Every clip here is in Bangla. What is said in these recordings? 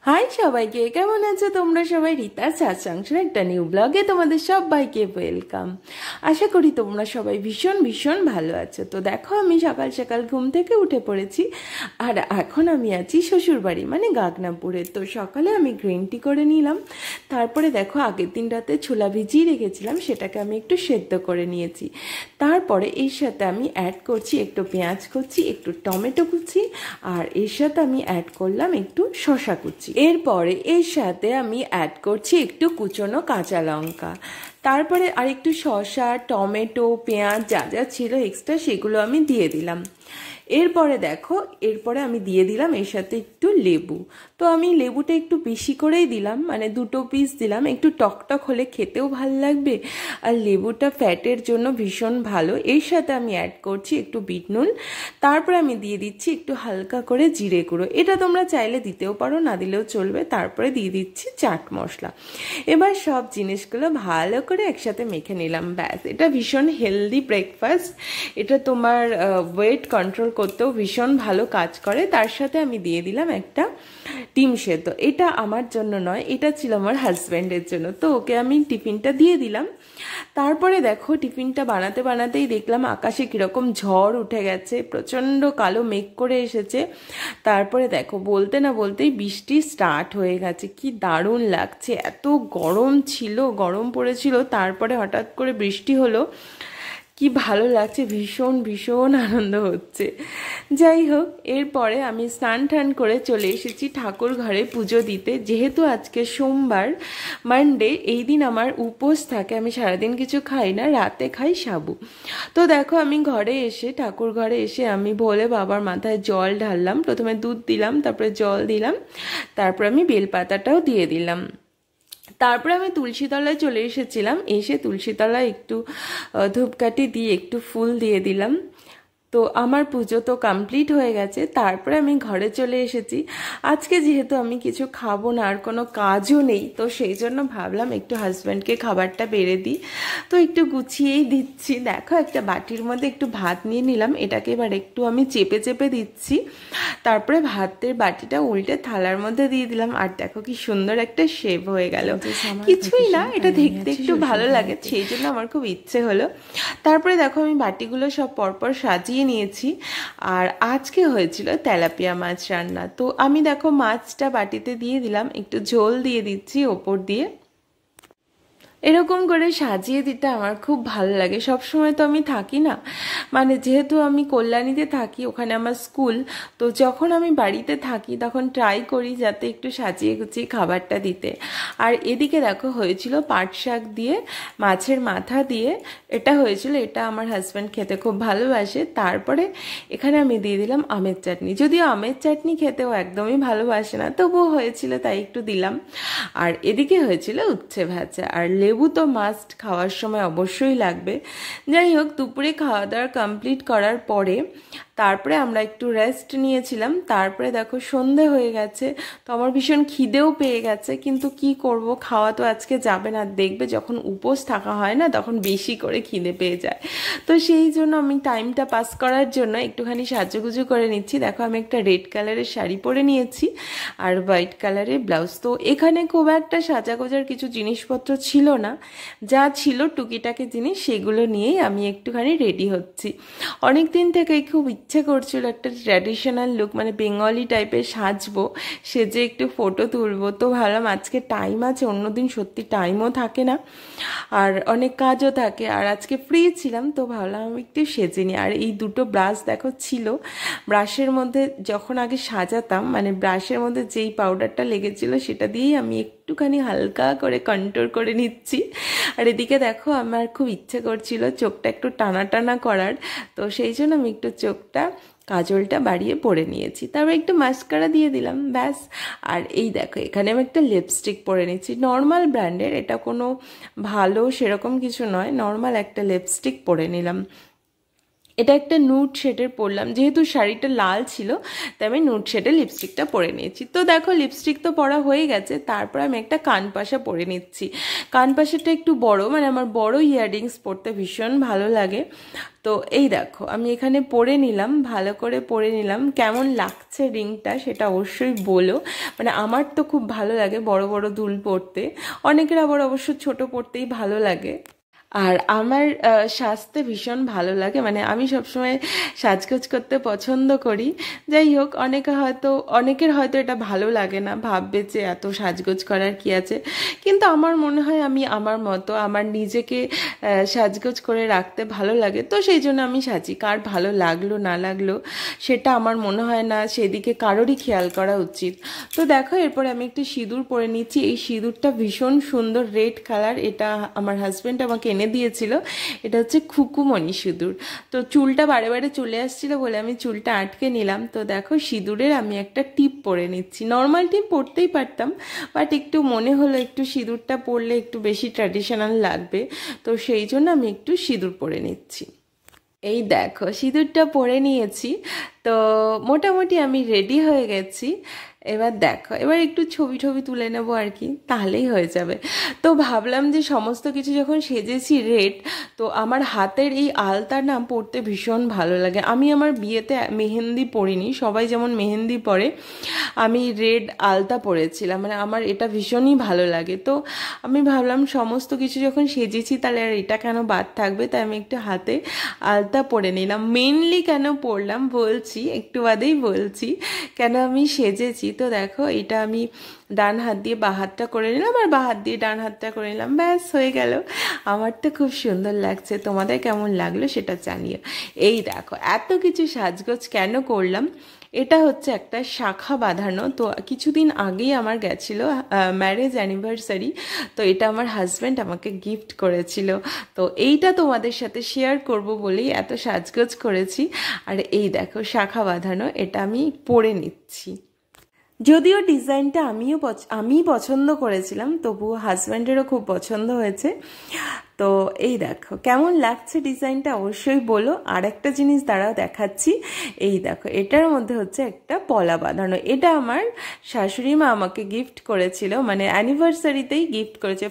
হাই সবাইকে, কেমন আছো তোমরা সবাই? রীতার সাজ সংসার একটা নিউ ব্লগে তোমাদের সবাইকে ওয়েলকাম। আশা করি তোমরা সবাই ভীষণ ভীষণ ভালো আছো। তো দেখো, আমি সকাল সকাল ঘুম থেকে উঠে পড়েছি, আর এখন আমি আছি শ্বশুরবাড়ি মানে গাগনাপুরে। তো সকালে আমি গ্রিন টি করে নিলাম। তারপরে দেখো, আগের দিন রাতে ছোলা ভিজিয়ে রেখেছিলাম, সেটাকে আমি একটু সেদ্ধ করে নিয়েছি। তারপরে এর সাথে আমি অ্যাড করছি একটু পেঁয়াজ কুচি, একটু টমেটো কুচি, আর এর সাথে আমি অ্যাড করলাম একটু শসা কুচি। এরপরে এর সাথে আমি অ্যাড করছি একটু কুচনো কাঁচা লঙ্কা। তারপরে আর একটু শসা, টমেটো, পেঁয়াজ যা যা ছিল এক্সট্রা সেগুলো আমি দিয়ে দিলাম। এরপরে দেখো, এরপরে আমি দিয়ে দিলাম এর সাথে একটু লেবু। তো আমি লেবুটা একটু বেশি করেই দিলাম, মানে 2 পিস দিলাম, একটু টকটক হলে খেতেও ভালো লাগবে, আর লেবুটা ফ্যাটের জন্য ভীষণ ভালো। এর সাথে আমি অ্যাড করছি একটু বিট নুন। তারপরে আমি দিয়ে দিচ্ছি একটু হালকা করে জিরে গুঁড়ো, এটা তোমরা চাইলে দিতেও পারো, না দিলেও চলবে। তারপরে দিয়ে দিচ্ছি চাট মশলা। এবার সব জিনিসগুলো ভালো করে একসাথে মেখে নিলাম, ব্যাস। এটা ভীষণ হেলদি ব্রেকফাস্ট, এটা তোমার ওয়েট কন্ট্রোল করতেও ভীষণ ভালো কাজ করে। তার সাথে আমি দিয়ে দিলাম একটা ডিম সেদ্ধ। এটা আমার জন্য নয়, এটা ছিল আমার হাজব্যান্ডের জন্য, তো ওকে আমি টিফিনটা দিয়ে দিলাম। তারপরে দেখো, টিফিনটা বানাতে বানাতেই দেখলাম আকাশে কিরকম ঝড় উঠে গেছে, প্রচণ্ড কালো মেঘ করে এসেছে। তারপরে দেখো, বলতে না বলতেই বৃষ্টি স্টার্ট হয়ে গেছে। কি দারুণ লাগছে, এত গরম ছিল, গরম পড়েছিল, তারপরে হঠাৎ করে বৃষ্টি হলো, কি ভালো লাগছে, ভীষণ ভীষণ আনন্দ হচ্ছে। যাই হোক, এরপরে আমি স্নান টান করে চলে এসেছি ঠাকুর ঘরে পুজো দিতে। যেহেতু আজকে সোমবার, মানডে, এই দিন আমার উপোস থাকে, আমি সারাদিন কিছু খাই না, রাতে খাই সাবু। তো দেখো, আমি ঘরে এসে, ঠাকুর ঘরে এসে আমি ভোলে বাবার মাথায় জল ঢাললাম। প্রথমে দুধ দিলাম, তারপরে জল দিলাম, তারপর আমি বেলপাতাটাও দিয়ে দিলাম। তারপরে আমি তুলসী তলায় চলে এসেছিলাম, এসে তুলসী তলায় একটু ধূপকাঠি দিয়ে একটু ফুল দিয়ে দিলাম। তো আমার পুজো তো কমপ্লিট হয়ে গেছে। তারপরে আমি ঘরে চলে এসেছি। আজকে যেহেতু আমি কিছু খাবো না, আর কোনো কাজও নেই, তো সেই জন্য ভাবলাম একটু হাজব্যান্ডকে খাবারটা বেড়ে দিই। তো একটু গুছিয়েই দিচ্ছি। দেখো, একটা বাটির মধ্যে একটু ভাত নিয়ে নিলাম, এটাকে এবার একটু আমি চেপে চেপে দিচ্ছি। তারপরে ভাতের বাটিটা উল্টে থালার মধ্যে দিয়ে দিলাম, আর দেখো কি সুন্দর একটা শেপ হয়ে গেল। কিছুই না, এটা দেখতে একটু ভালো লাগে, সেই জন্য আমার খুব ইচ্ছে হলো। তারপরে দেখো, আমি বাটিগুলো সব পরপর সাজিয়ে নিয়েছি। আর আজকে হয়েছিল তেলাপিয়া মাছ রান্না। তো আমি দেখো মাছটা বাটিতে দিয়ে দিলাম, একটু ঝোল দিয়ে দিচ্ছি ওপর দিয়ে। এরকম করে সাজিয়ে দিতে আমার খুব ভালো লাগে। সব সময় তো আমি থাকি না, মানে যেহেতু আমি কল্যাণীতে থাকি, ওখানে আমার স্কুল, তো যখন আমি বাড়িতে থাকি তখন ট্রাই করি যাতে একটু সাজিয়ে গুছিয়ে খাবারটা দিতে। আর এদিকে দেখো, হয়েছিল পাট শাক দিয়ে মাছের মাথা দিয়ে, এটা হয়েছিল, এটা আমার হাজব্যান্ড খেতে খুব ভালোবাসে। তারপরে এখানে আমি দিয়ে দিলাম আমের চাটনি, যদিও আমের চাটনি খেতেও একদমই ভালোবাসে না, তবুও হয়েছিল তাই একটু দিলাম। আর এদিকে হয়েছিল উচ্ছে ভাজা, আর লেবু তো মাস্ট খাওয়ার সময় অবশ্যই লাগবে। যাই হোক, দুপুরে খাওয়া দাওয়া কমপ্লিট করার পরে তারপরে আমরা একটু রেস্ট নিয়েছিলাম। তারপরে দেখো সন্ধে হয়ে গেছে, তো আমার ভীষণ খিদেও পেয়ে গেছে, কিন্তু কি করব, খাওয়া তো আজকে যাবে না। দেখবে যখন উপোস থাকা হয় না, তখন বেশি করে খিদে পেয়ে যায়। তো সেই জন্য আমি টাইমটা পাস করার জন্য একটুখানি সাজুগুজু করে নিচ্ছি। দেখো, আমি একটা রেড কালারের শাড়ি পরে নিয়েছি আর হোয়াইট কালারের ব্লাউজ। তো এখানে খুব একটা সাজাগোজার কিছু জিনিসপত্র ছিল না, যা ছিল টুকিটাকি জিনিস, সেগুলো নিয়েই আমি একটুখানি রেডি হচ্ছি। অনেক দিন থেকেই খুব ইচ্ছে করছিল একটা ট্র্যাডিশনাল লুক, মানে বেঙ্গলি টাইপের সাজবো, সেজে একটু ফটো তুলবো। তো ভাবলাম আজকে টাইম আছে, অন্যদিন সত্যি টাইমও থাকে না, আর অনেক কাজও থাকে, আর আজকে ফ্রি ছিলাম, তো ভাবলাম আমি একটু সেজে নিই। আর এই দুটো ব্রাশ দেখো ছিল, ব্রাশের মধ্যে যখন আগে সাজাতাম, মানে ব্রাশের মধ্যে যেই পাউডারটা লেগেছিল সেটা দিয়েই আমি একটুখানি হালকা করে কন্ট্রোল করে নিচ্ছি। আর এদিকে দেখো, আমার খুব ইচ্ছে করছিল চোখটা একটু টানা টানা করার, তো সেই জন্য আমি একটু চোখটা কাজলটা বাড়িয়ে পরে নিয়েছি। তারপর একটু মাস্কারা দিয়ে দিলাম, ব্যাস। আর এই দেখো, এখানে আমি একটা লিপস্টিক পরে নিচ্ছি, নর্মাল ব্র্যান্ডের, এটা কোনো ভালো সেরকম কিছু নয়, নর্মাল একটা লিপস্টিক পরে নিলাম। এটা একটা নুড শেডের পরলাম, যেহেতু শাড়িটা লাল ছিল তাই আমি নুড শেডের লিপস্টিকটা পরে নিয়েছি। তো দেখো লিপস্টিক তো পরা হয়ে গেছে, তারপর আমি একটা কানপাশা পরে নিচ্ছি। কানপাশাটা একটু বড়, মানে আমার বড় ইয়াররিংস পরতে ভীষণ ভালো লাগে। তো এই দেখো আমি এখানে পরে নিলাম, ভালো করে পরে নিলাম। কেমন লাগছে রিংটা সেটা অবশ্যই বলো, মানে আমার তো খুব ভালো লাগে বড় বড় দুল পরতে, অনেকের আবার অবশ্য ছোট পরতেই ভালো লাগে। আর আমার সাজতে ভীষণ ভালো লাগে, মানে আমি সবসময় সাজগোজ করতে পছন্দ করি। যাই হোক, অনেকের হয়তো এটা ভালো লাগে না, ভাববে যে এত সাজগোজ করার কি আছে, কিন্তু আমার মনে হয় আমি আমার মতো আমার নিজেকে সাজগোজ করে রাখতে ভালো লাগে, তো সেই জন্য আমি সাজি। কার ভালো লাগলো না লাগলো সেটা আমার মনে হয় না সেদিকে কারোরই খেয়াল করা উচিত। তো দেখো এরপরে আমি একটু সিঁদুর পরে নিচ্ছি। এই সিঁদুরটা ভীষণ সুন্দর রেড কালার, এটা আমার হাজব্যান্ড আমাকে এনে দিয়েছিল। এটা হচ্ছে খুকুমণি সিঁদুর। তো চুলটা বারে বারে চলে আসছিল বলে আমি চুলটা আটকে নিলাম। তো দেখো সিঁদুরের আমি একটা টিপ পরে নিচ্ছি, নর্মাল টিপ পরতেই পারতাম, বাট একটু মনে হলো একটু সিঁদুরটা পরলে একটু বেশি ট্র্যাডিশনাল লাগবে, তো সেই জন্য আমি একটু সিঁদুর পরে নিচ্ছি। এই দেখো সিঁদুরটা পরে নিয়েছি, তো মোটামুটি আমি রেডি হয়ে গেছি। এবার দেখো এবার একটু ছবি টবি তুলে নেবো আর কি, তাহলেই হয়ে যাবে। তো ভাবলাম যে সমস্ত কিছু যখন সেজেছি রেড, তো আমার হাতের এই আলতার নাম পরতে ভীষণ ভালো লাগে। আমি আমার বিয়েতে মেহেন্দি পরিনি, সবাই যেমন মেহেন্দি পরে, আমি রেড আলতা পরেছিলাম, মানে আমার এটা ভীষণই ভালো লাগে। তো আমি ভাবলাম সমস্ত কিছু যখন সেজেছি তাহলে আর এটা কেন বাদ থাকবে, তাই আমি একটু হাতে আলতা পরে নিলাম। মেনলি কেন পরলাম বলছি, একটু বাদেই বলছি কেন আমি সেজেছি। তো দেখো এটা আমি ডান হাত দিয়ে বাঁ হাতটা করে নিলাম আর বাঁ হাত দিয়ে ডান হাতটা করে নিলাম, ব্যাস হয়ে গেল। আমার তো খুব সুন্দর লাগছে, তোমাদের কেমন লাগলো সেটা জানিও। এই দেখো এত কিছু সাজগোজ কেন করলাম, এটা হচ্ছে একটা শাখা বাঁধানো। তো কিছুদিন আগেই আমার গেছিল ম্যারেজ অ্যানিভার্সারি, তো এটা আমার হাজব্যান্ড আমাকে গিফট করেছিল। তো এইটা তোমাদের সাথে শেয়ার করব বলেই এত সাজগোজ করেছি। আর এই দেখো শাখা বাঁধানো, এটা আমি পরে নিচ্ছি। যদিও ডিজাইনটা আমি পছন্দ করেছিলাম, তবুও হাজব্যান্ডেরও খুব পছন্দ হয়েছে। তো এই দেখো কেমন লাগছে ডিজাইনটা অবশ্যই বলো। আর একটা জিনিস দাঁড়াও দেখাচ্ছি, এই দেখো এটার মধ্যে হচ্ছে একটা পলা বাঁধানো। এটা আমার শাশুড়ি মা আমাকে গিফট করেছিল, মানে অ্যানিভার্সারিতেই গিফট করেছে।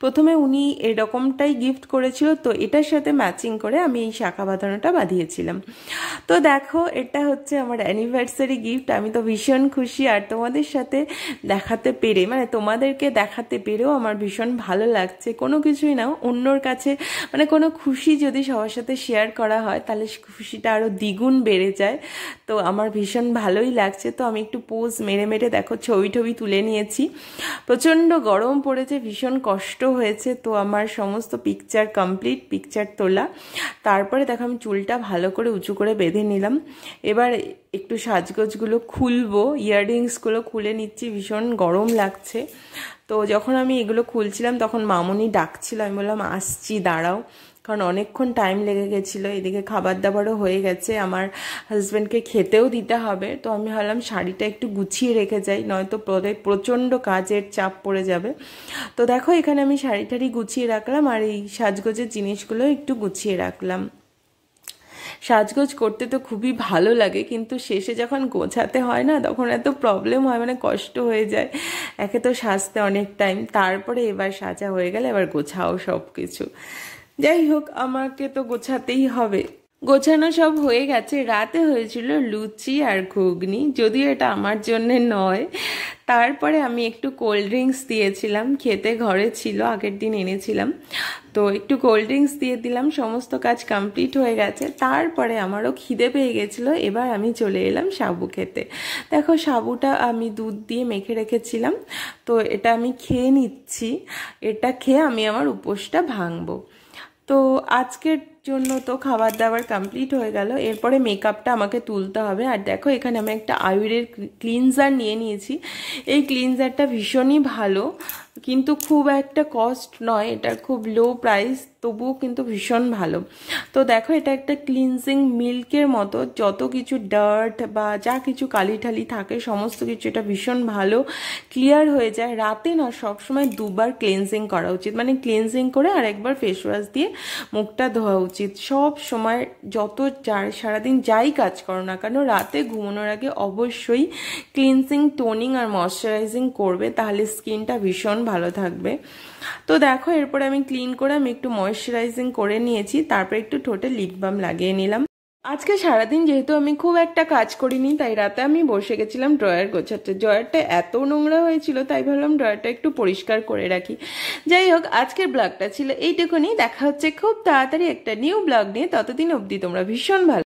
প্রথমে উনি এরকমটাই গিফট করেছিল, তো এটার সাথে ম্যাচিং করে আমি এই শাখা বাঁধানোটা বাঁধিয়েছিলাম। তো দেখো এটা হচ্ছে আমার অ্যানিভার্সারি গিফট, আমি তো ভীষণ খুশি। আর তোমাদের সাথে দেখাতে পেরে, মানে তোমাদেরকে দেখাতে পেরেও আমার ভীষণ ভালো লাগছে। কোনো কিছুই না, অন্যর কাছে মানে কোনো খুশি যদি সবার সাথে শেয়ার করা হয় তাহলে খুশিটা আরও দ্বিগুণ বেড়ে যায়। তো আমার ভীষণ ভালোই লাগছে। তো আমি একটু পোজ মেরে মেরে দেখো ছবি টবি তুলে নিয়েছি। প্রচণ্ড গরম পড়েছে, ভীষণ কষ্ট হয়েছে। তো আমার সমস্ত পিকচার কমপ্লিট, পিকচার তোলা। তারপরে দেখো আমি চুলটা ভালো করে উঁচু করে বেঁধে নিলাম। এবার একটু সাজগোজগুলো খুলবো, ইয়াররিংসগুলো খুলে নিচ্ছি, ভীষণ গরম লাগছে। তো যখন আমি এগুলো খুলছিলাম তখন মামুনি ডাকছিল, আমি বললাম আসছি দাঁড়াও, কারণ অনেকক্ষণ টাইম লেগে গেছিলো। এদিকে খাবার দাবারও হয়ে গেছে, আমার হাজব্যান্ডকে খেতেও দিতে হবে। তো আমি ভাবলাম শাড়িটা একটু গুছিয়ে রেখে যাই, নয়তো প্রচণ্ড কাজের চাপ পড়ে যাবে। তো দেখো এখানে আমি শাড়ি টাড়ি গুছিয়ে রাখলাম আর এই সাজগোজের জিনিসগুলো একটু গুছিয়ে রাখলাম। সাজগোজ করতে তো খুবই ভালো লাগে, কিন্তু শেষে যখন গোছাতে হয় না তখন এত প্রবলেম হয়, মানে কষ্ট হয়ে যায়। একে তো সাজতে অনেক টাইম, তারপরে এবার সাজা হয়ে গেলে এবার গোছাও সব কিছু। যাই হোক আমাকে তো গোছাতেই হবে। গোছানো সব হয়ে গেছে। রাতে হয়েছিল লুচি আর ঘুগনি, যদিও এটা আমার জন্যে নয়। তারপরে আমি একটু কোল্ড ড্রিঙ্কস দিয়েছিলাম, খেতে ঘরে ছিল, আগের দিন এনেছিলাম, তো একটু কোল্ড ড্রিঙ্কস দিয়ে দিলাম। সমস্ত কাজ কমপ্লিট হয়ে গেছে। তারপরে আমারও খিদে পেয়ে গেছিলো, এবার আমি চলে এলাম সাবু খেতে। দেখো সাবুটা আমি দুধ দিয়ে মেখে রেখেছিলাম, তো এটা আমি খেয়ে নিচ্ছি। এটা খেয়ে আমি আমার উপোসটা ভাঙবো। তো আজকের জন্য তো খাবার দাবার কমপ্লিট হয়ে গেল। এরপরে মেকআপটা আমাকে তুলতে হবে। আর দেখো এখানে আমি একটা আয়ুরের ক্লিনজার নিয়ে নিয়েছি। এই ক্লিনজারটা ভীষণই ভালো, কিন্তু খুব একটা কস্ট নয়, এটার খুব লো প্রাইস। তবুও কিন্তু ভীষণ ভালো। তো দেখো এটা একটা ক্লিনজিং মিল্কের মতো, যত কিছু ডার্ট বা যা কিছু কালি ঠালি থাকে সমস্ত কিছু এটা ভীষণ ভালো ক্লিয়ার হয়ে যায়। রাতে না সবসময় দুবার ক্লিনজিং করা উচিত, মানে ক্লিনজিং করে আর একবার ফেস ওয়াশ দিয়ে মুখটা ধোয়া উচিত সব সময়। যত সারাদিন যাই কাজ করো না কেন রাতে ঘুমানোর আগে অবশ্যই ক্লিনজিং, টোনিং আর ময়শ্চারাইজিং করবে, তাহলে স্কিনটা ভীষণ ভালো থাকবে। তো দেখো এরপরে আমি ক্লিন করে আমি একটু ময়শ্চারাইজিং করে নিয়েছি, তারপর একটু ঠোঁটে লিপ বাম লাগিয়ে নিলাম। আজকে সারাদিন যেহেতু আমি খুব একটা কাজ করিনি, তাই রাতে আমি বসে গেছিলাম ড্রয়ার গোছাতে। ড্রয়ারটা এত নোংরা হয়েছিল, তাই ভাবলাম ড্রয়ারটা একটু পরিষ্কার করে রাখি। যাই হোক, আজকের ব্লগটা ছিল এইটুকুনি। দেখা হচ্ছে খুব তাড়াতাড়ি একটা নিউ ব্লগ নিয়ে, ততদিন অবধি তোমরা ভীষণ ভালো